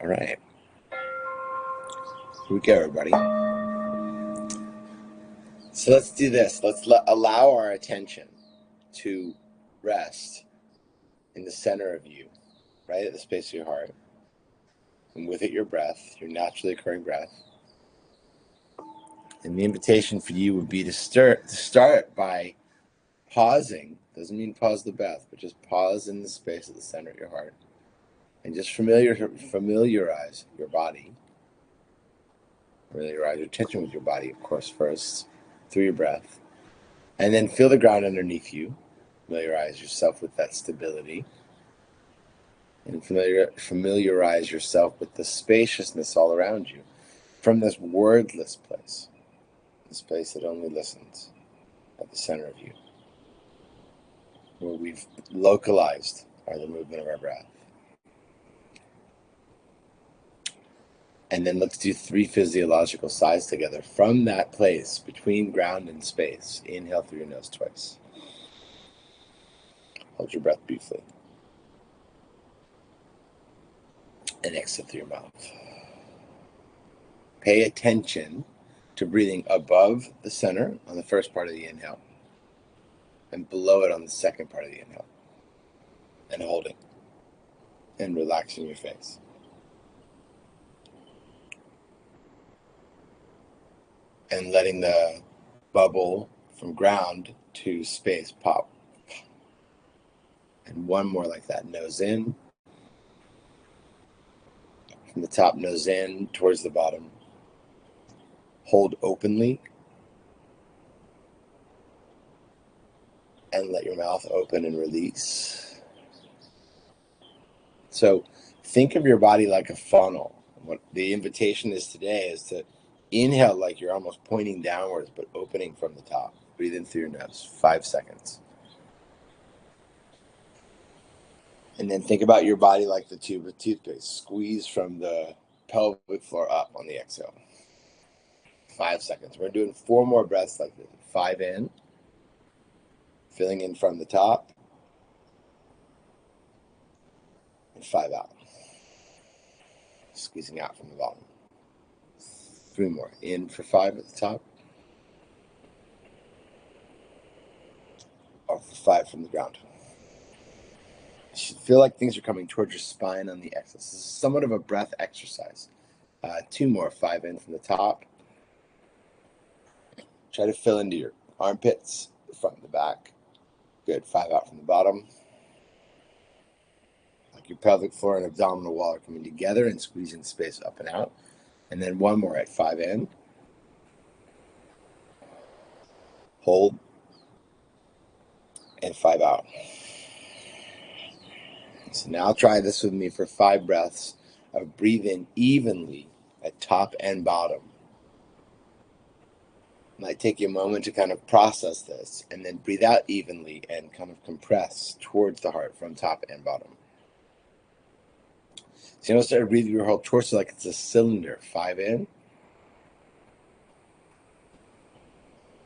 All right. Here we go, everybody. So let's do this. Let's allow our attention to rest in the center of you, right at the space of your heart. And with it, your breath, your naturally occurring breath. And the invitation for you would be to start by pausing. Doesn't mean pause the breath, but just pause in the space at the center of your heart. And just familiarize your body. Familiarize your attention with your body, of course, first, through your breath. And then feel the ground underneath you. Familiarize yourself with that stability. And familiarize yourself with the spaciousness all around you from this wordless place, this place that only listens at the center of you, where we've localized the movement of our breath. And then let's do 3 physiological sighs together from that place between ground and space. Inhale through your nose twice. Hold your breath briefly. And exhale through your mouth. Pay attention to breathing above the center on the first part of the inhale and below it on the second part of the inhale. And holding and relaxing your face. And letting the bubble from ground to space pop. And one more like that. Nose in. From the top, nose in towards the bottom. Hold openly. And let your mouth open and release. So think of your body like a funnel. What the invitation is today is to inhale like you're almost pointing downwards, but opening from the top. Breathe in through your nose, 5 seconds. And then think about your body like the tube of toothpaste. Squeeze from the pelvic floor up on the exhale. 5 seconds. We're doing 4 more breaths like this. 5 in, filling in from the top, and 5 out. Squeezing out from the bottom. 3 more. In for 5 at the top. Or for 5 from the ground. You should feel like things are coming towards your spine on the exhale. This is somewhat of a breath exercise. 2 more. 5 in from the top. Try to fill into your armpits, the front and the back. Good. 5 out from the bottom. Like your pelvic floor and abdominal wall are coming together and squeezing space up and out. And then 1 more at 5 in. Hold. And 5 out. So now try this with me for 5 breaths of breathe in evenly at top and bottom. It might take you a moment to kind of process this, and then breathe out evenly and kind of compress towards the heart from top and bottom. So you'll start to breathe your whole torso like it's a cylinder. 5 in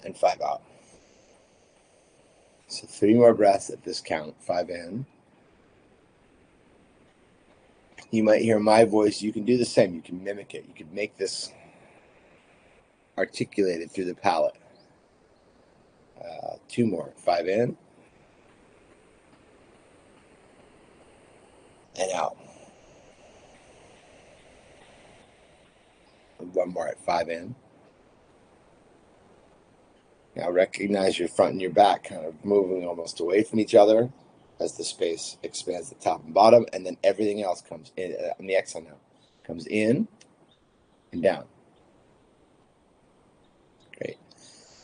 and 5 out. So 3 more breaths at this count. 5 in. You might hear my voice. You can do the same. You can mimic it. You can make this articulated through the palate. 2 more. 5 in and out. And 1 more at 5 in. Now recognize your front and your back kind of moving almost away from each other as the space expands at top and bottom, and then everything else comes in on the exhale now. Comes in and down. Great.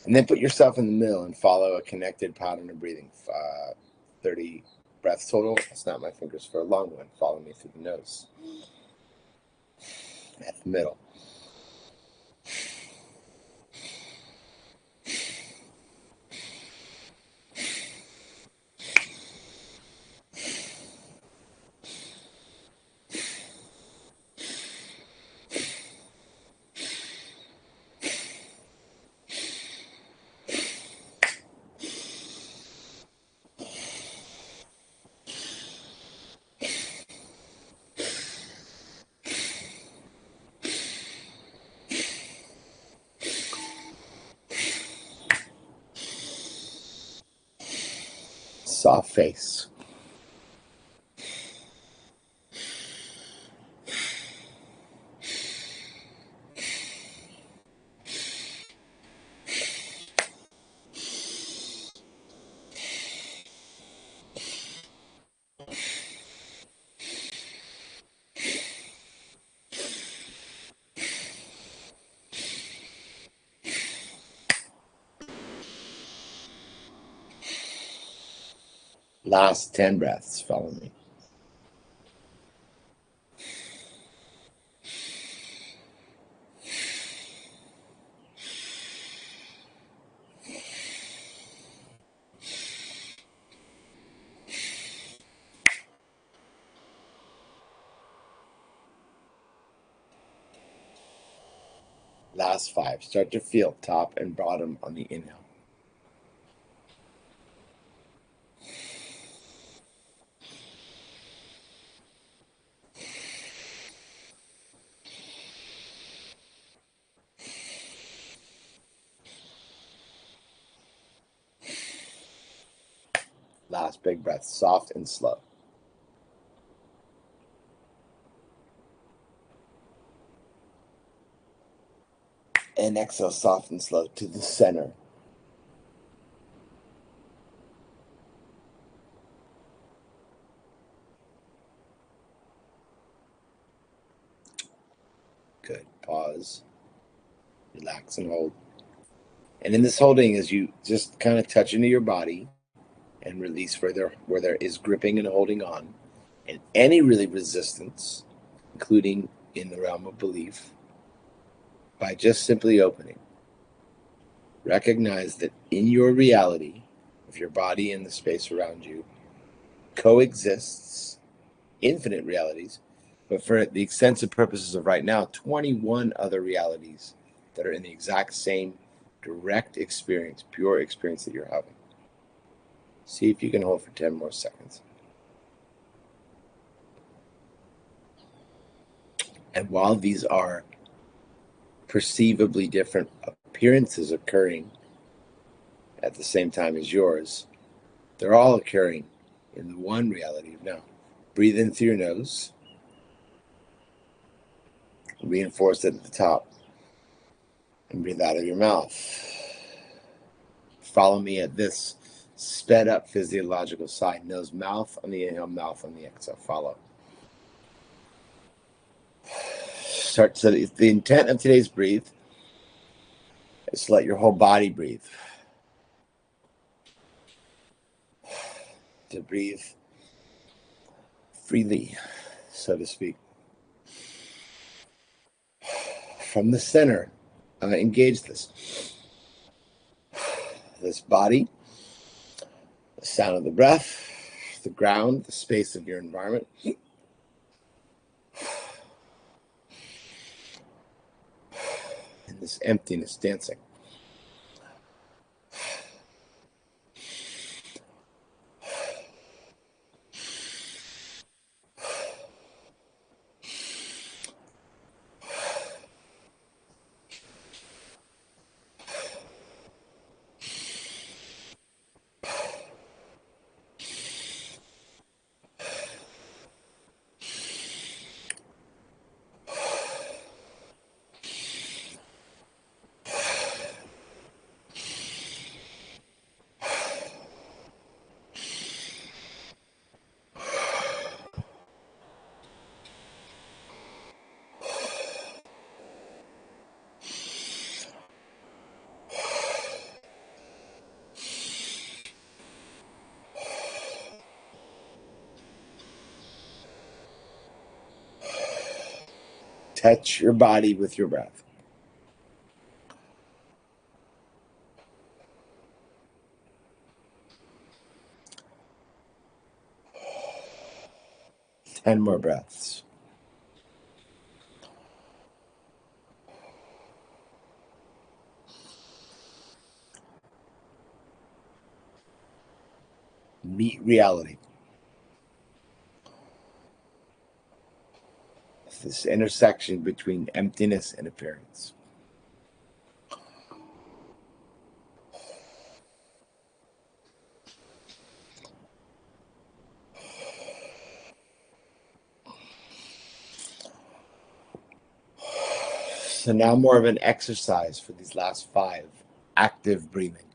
And then put yourself in the middle and follow a connected pattern of breathing. 30 breaths total. Snap my fingers for a long one. Follow me through the nose. At the middle. soft face. Last 10 breaths, follow me. Last 5. Start to feel top and bottom on the inhale. Last big breath, soft and slow. And exhale, soft and slow to the center. Good. Pause. Relax and hold. And in this holding, as you just kind of touch into your body and release where there is gripping and holding on, and any really resistance, including in the realm of belief, by just simply opening. Recognize that in your reality of your body and the space around you coexists infinite realities, but for the extensive purposes of right now, 21 other realities that are in the exact same direct experience, pure experience that you're having. See if you can hold for 10 more seconds. And while these are perceivably different appearances occurring at the same time as yours, they're all occurring in the one reality of now. Breathe in through your nose. Reinforce it at the top. And breathe out of your mouth. Follow me at this sped up physiological side. Nose, mouth on the inhale, mouth on the exhale. Follow. Start to, the intent of today's breathe is to let your whole body breathe. To breathe freely, so to speak. From the center, engage this body, the sound of the breath, the ground, the space of your environment. And this emptiness dancing. Touch your body with your breath. Ten more breaths. Meet reality. This intersection between emptiness and appearance. So now more of an exercise for these last 5, active breathing.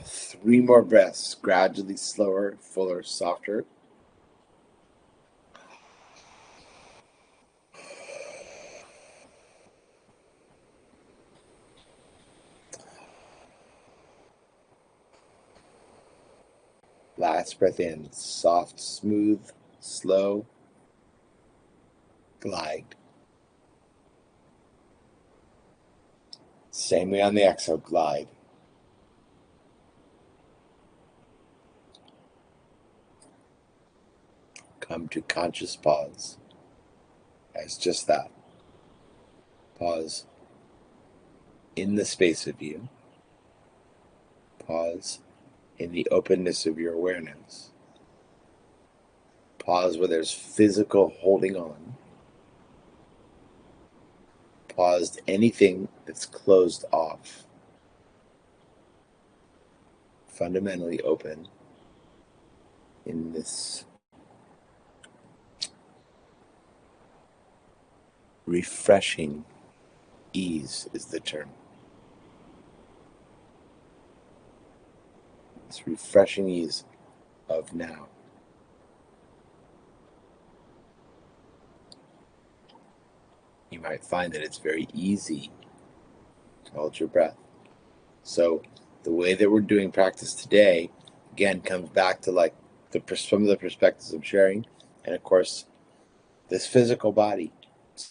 Three more breaths, gradually slower, fuller, softer. Last breath in, soft, smooth, slow, glide. Same way on the exhale, glide. Come to conscious pause as just that. Pause in the space of you. Pause in the openness of your awareness. Pause where there's physical holding on. Pause anything that's closed off. Fundamentally open in this refreshing ease is the term. This refreshing ease of now. You might find that it's very easy to hold your breath. So the way that we're doing practice today, again, comes back to like some of the perspectives I'm sharing, and of course, this physical body.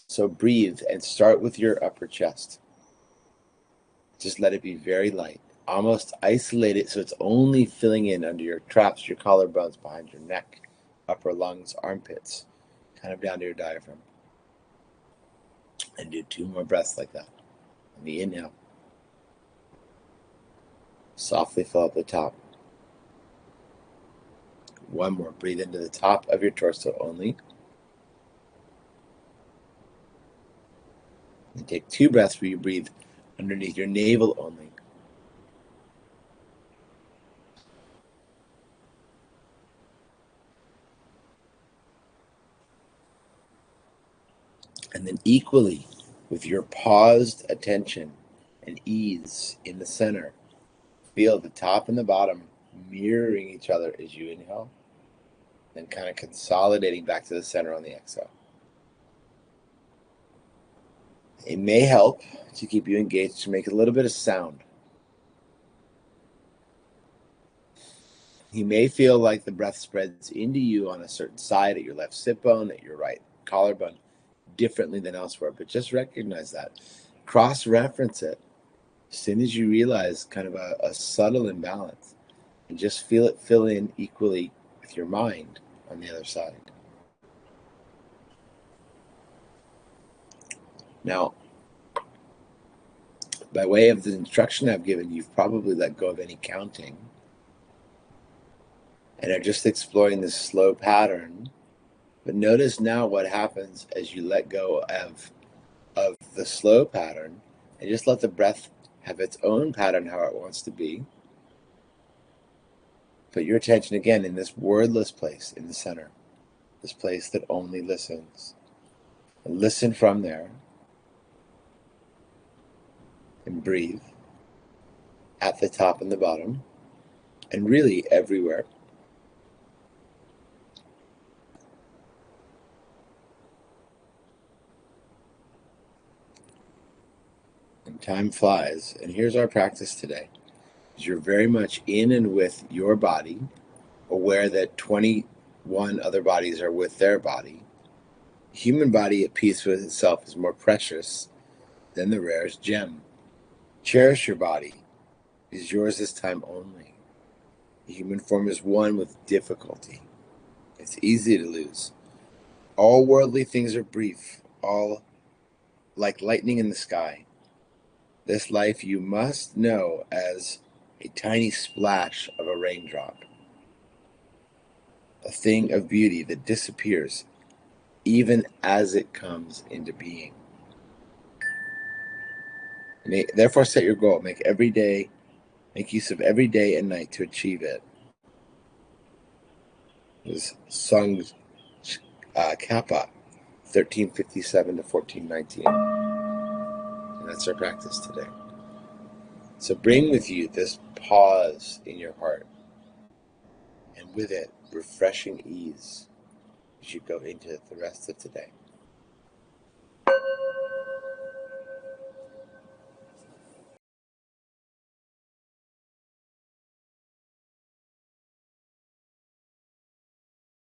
So breathe and start with your upper chest. Just let it be very light. Almost isolate it so it's only filling in under your traps, your collarbones, behind your neck, upper lungs, armpits, kind of down to your diaphragm. And do 2 more breaths like that. On the inhale, softly fill up the top. 1 more, breathe into the top of your torso only. And take 2 breaths where you breathe underneath your navel only. And then equally, with your paused attention and ease in the center, feel the top and the bottom mirroring each other as you inhale, then kind of consolidating back to the center on the exhale. It may help to keep you engaged to make a little bit of sound. You may feel like the breath spreads into you on a certain side, at your left sit bone, at your right collarbone, differently than elsewhere, but just recognize that. Cross-reference it as soon as you realize kind of a subtle imbalance, and just feel it fill in equally with your mind on the other side. Now, by way of the instruction I've given, you've probably let go of any counting and are just exploring this slow pattern. But notice now what happens as you let go of the slow pattern and just let the breath have its own pattern, how it wants to be. Put your attention again in this wordless place in the center, this place that only listens. And listen from there. And breathe at the top and the bottom, and really everywhere. And time flies. And here's our practice today. You're very much in and with your body, aware that 21 other bodies are with their body. Human body at peace with itself is more precious than the rarest gem. Cherish your body. It is yours this time only. The human form is one with difficulty. It's easy to lose. All worldly things are brief, all like lightning in the sky. This life you must know as a tiny splash of a raindrop, a thing of beauty that disappears even as it comes into being. Therefore, set your goal. Make use of every day and night to achieve it. This song Kappa, 1357 to 1419. And that's our practice today. So bring with you this pause in your heart, and with it, refreshing ease as you go into the rest of today.